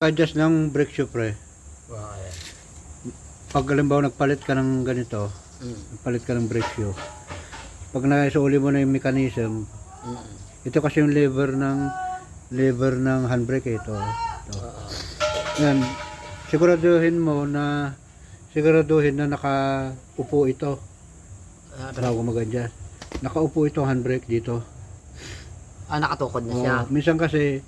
adjust ng brake shoe pre. Okay. Pag halimbawa nagpalit ka ng ganito, nagpalit ka ng brake shoe. Pag naisuli mo na yung mechanism, ito kasi yung lever ng handbrake ito. Yan. Siguraduhin na nakaupo ito. Bago mag-adjust. Nakaupo ito handbrake dito. Nakatukod na siya. Minsan kasi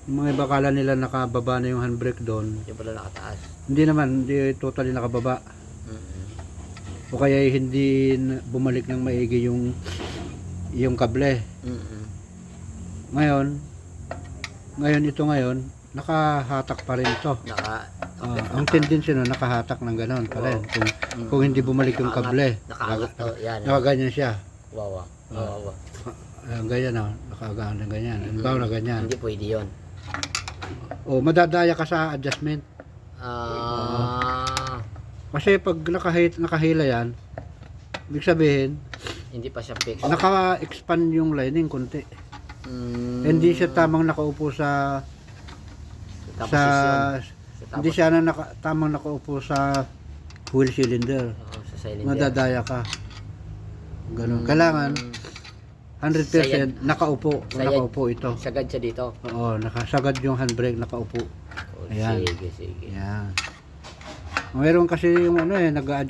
yung mga iba akala nila nakababa na yung handbrake doon. Yung pala nakataas. Hindi totally nakababa. O kaya hindi bumalik ng maigi yung kable. Ngayon nakahatak pa rin ito. Ang tendency nun nakahatak ng gano'n pa rin. Kung hindi bumalik yung kable, nakaganyan siya. Wow. Ganyan na, nakagaan na ganyan. Halimbawa na ganyan. Hindi pwede yun. O madadaya ka sa adjustment. Kasi pag nakahila yan, ibig sabihin, hindi pa siya fix. naka-expand yung lining konti. Hindi siya tamang nakaupo sa hindi siya tamang nakaupo sa wheel cylinder. Sa cylinder. Madadaya ka. Ganun. Kailangan 100% nakaupo ito. Sagad siya dito. Oo, nakasagad yung handbrake, nakaupo. Ayan. Sige. Ayan. Mayroon kasi yung nag-adjust